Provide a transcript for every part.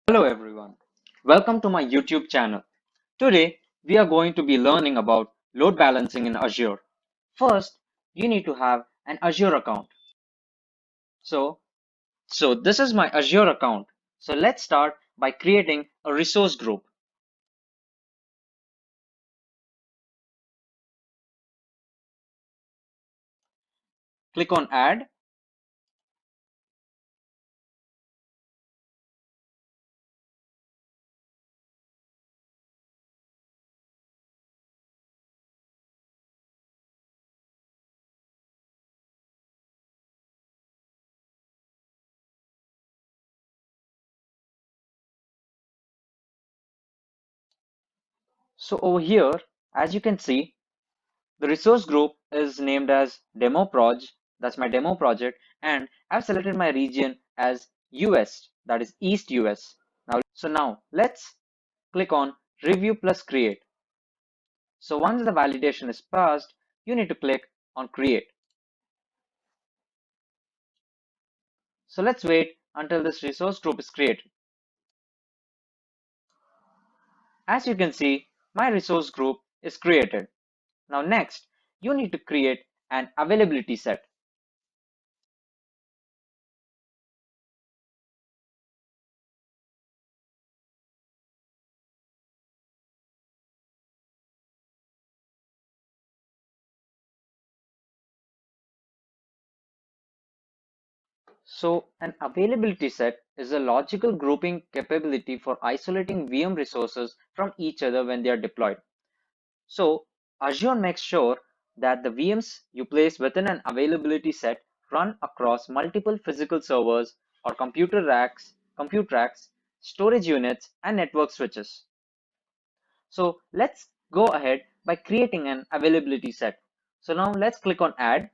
Hello everyone, welcome to my YouTube channel. Today we are going to be learning about load balancing in Azure. First, you need to have an Azure account. So, so this is my Azure account. So let's start by creating a resource group. Click on Add. So over here, as you can see, the resource group is named as Demo Proj. That's my demo project, and I've selected my region as US, that is East US. Now let's click on Review plus Create. So once the validation is passed, you need to click on Create. So let's wait until this resource group is created. As you can see, my resource group is created. Now next, you need to create an availability set. So an availability set is a logical grouping capability for isolating VM resources from each other when they are deployed. So Azure makes sure that the VMs you place within an availability set run across multiple physical servers or compute racks, storage units, and network switches. So let's go ahead by creating an availability set. So now let's click on Add.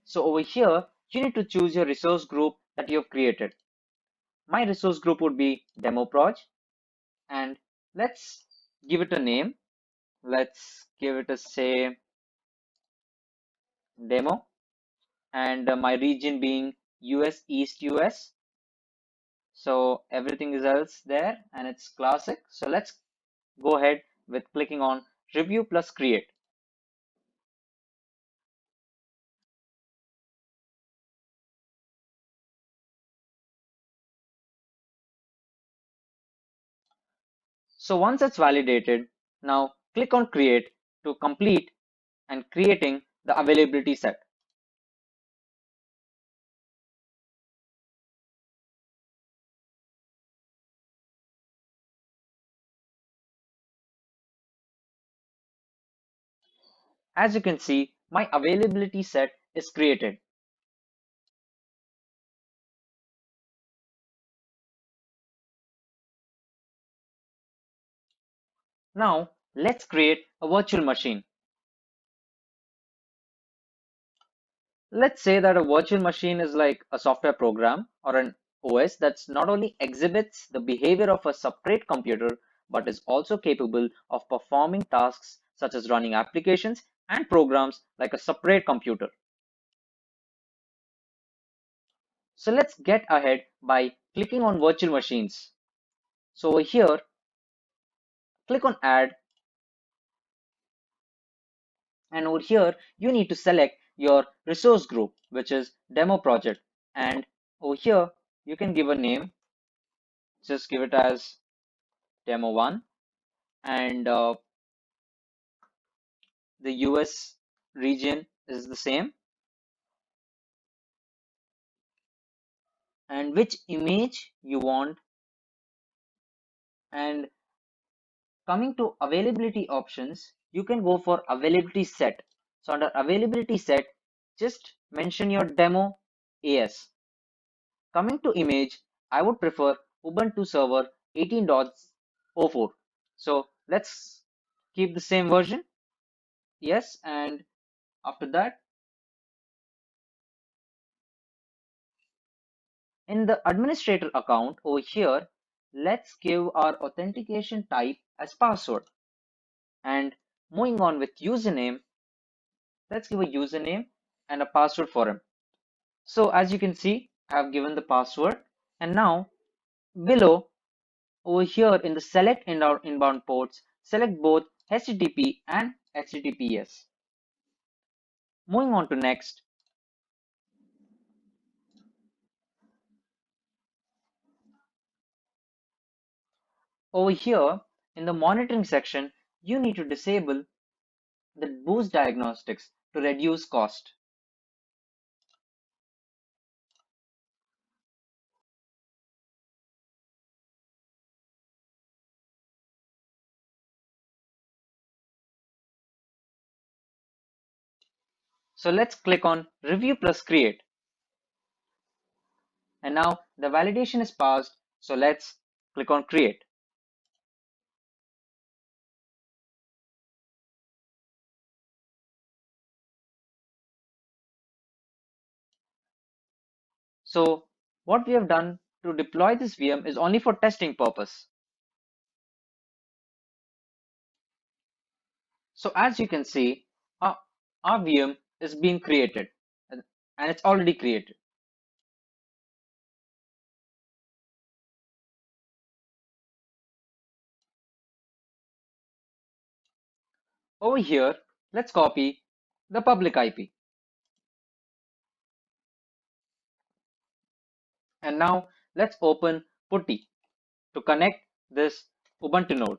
So over here, you need to choose your resource group that you have created. My resource group would be Demo Proj, and let's give it a name. Let's give it a say demo, and my region being US East US. So everything is else there and it's classic. So let's go ahead with clicking on Review plus Create. So once it's validated, now click on Create to complete and creating the availability set. As you can see, my availability set is created. Now let's create a virtual machine. Let's say that a virtual machine is like a software program or an OS that's not only exhibits the behavior of a separate computer, but is also capable of performing tasks such as running applications and programs like a separate computer. So let's get ahead by clicking on virtual machines. So over here, click on Add, and over here, you need to select your resource group, which is demo project. And over here, you can give a name, just give it as demo one, and the US region is the same, and which image you want. And coming to availability options, you can go for availability set. So under availability set, just mention your demo AS. Coming to image, I would prefer Ubuntu Server 18.04. So let's keep the same version. Yes, and after that, in the administrator account over here, let's give our authentication type as password. And moving on with username, let's give a username and a password for him. So as you can see, I have given the password, and now below over here in the select inbound ports, select both HTTP and HTTPS. Moving on to next. Over here in the monitoring section, you need to disable the boost diagnostics to reduce cost. So let's click on review plus create. And now the validation is passed. So let's click on create. So what we have done to deploy this VM is only for testing purpose. So as you can see, our VM is being created and it's already created. Over here, let's copy the public IP. And now let's open PuTTY to connect this Ubuntu node.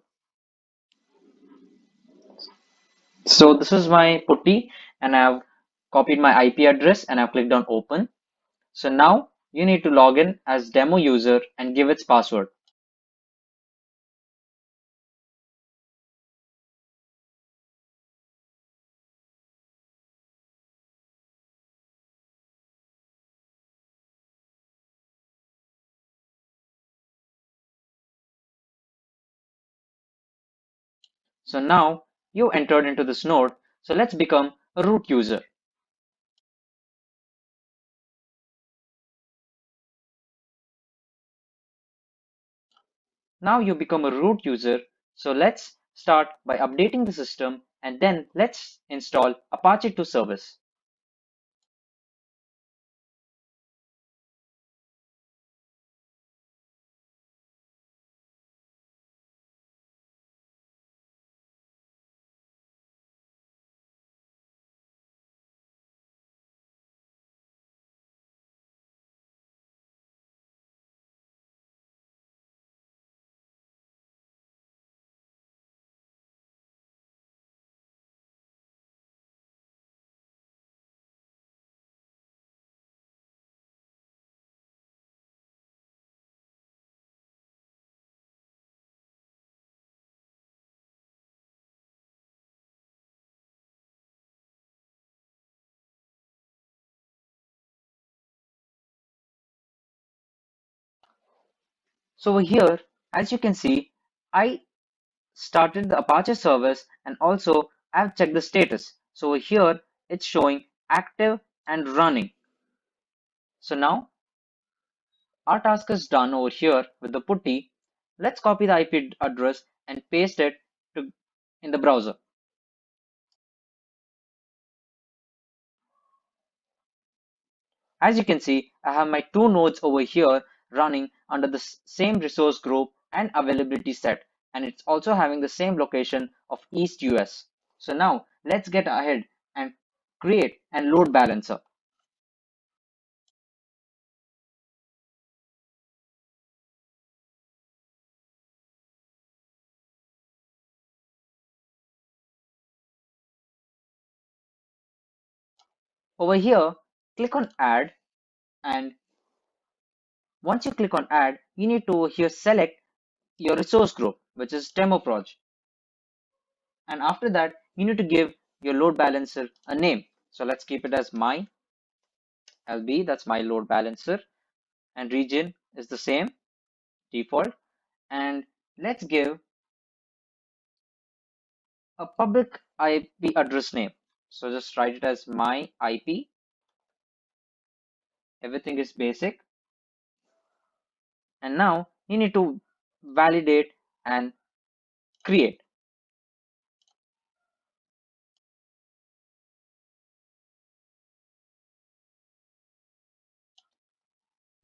So this is my PuTTY and I've copied my IP address and I've clicked on open. So now you need to log in as demo user and give its password. So now you entered into this node. So let's become a root user. Now you become a root user. So let's start by updating the system and then let's install Apache 2 service. So over here, as you can see, I started the Apache service and also I've checked the status. So over here, it's showing active and running. So now our task is done over here with the PuTTY. Let's copy the IP address and paste it in the browser. As you can see, I have my two nodes over here running under the same resource group and availability set, and it's also having the same location of East US. So now let's get ahead and create a load balancer. Over here, click on add, and once you click on add, you need to over here select your resource group, which is demo project. And after that, you need to give your load balancer a name. So let's keep it as my LB, that's my load balancer, and region is the same default. And let's give a public IP address name. So just write it as my IP. Everything is basic. And now you need to validate and create.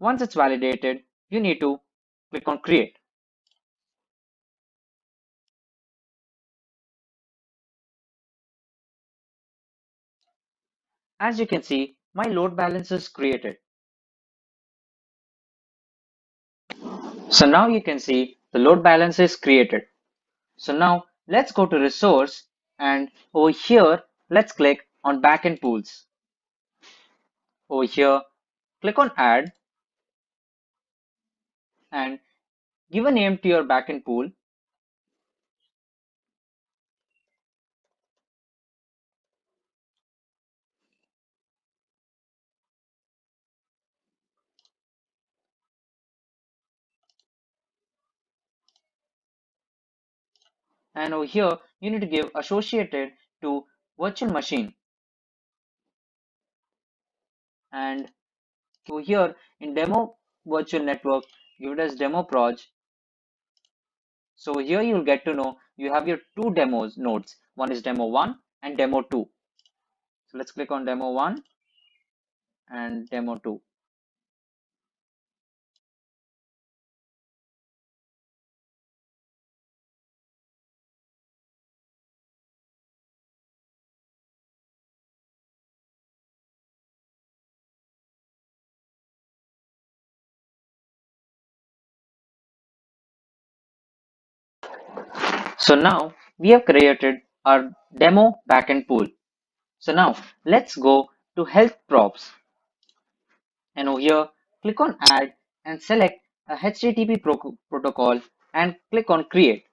Once it's validated, you need to click on create. As you can see, my load balancer is created. So now you can see the load balancer is created. So now let's go to resource and over here, let's click on backend pools. Over here, click on add and give a name to your backend pool. And over here, you need to give associated to virtual machine. And over here in demo virtual network, give it as demo proj. So here you'll get to know you have your two demos nodes. One is demo 1 and demo 2. So let's click on demo 1 and demo 2. So now we have created our demo backend pool. So now let's go to health props. And over here, click on add and select a HTTP protocol and click on create.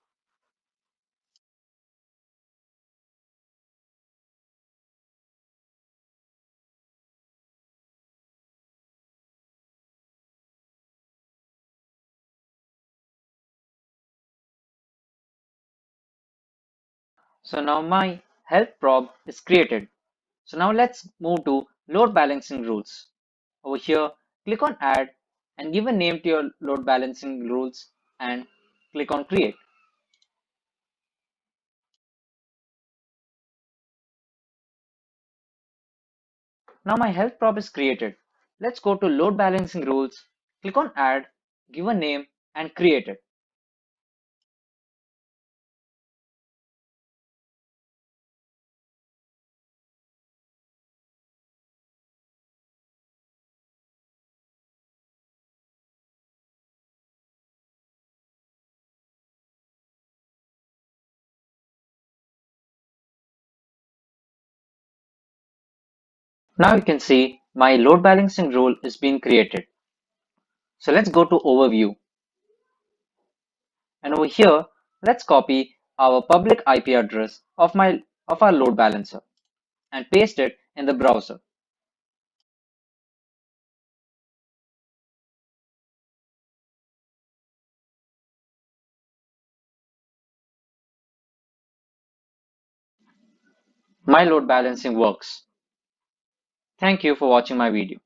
So now my health prop is created. So now let's move to load balancing rules. Over here, click on add and give a name to your load balancing rules and click on create. Now my health prop is created. Let's go to load balancing rules, click on add, give a name and create it. Now you can see my load balancing rule is being created. So let's go to overview. And over here, let's copy our public IP address of our load balancer and paste it in the browser. My load balancing works. Thank you for watching my video.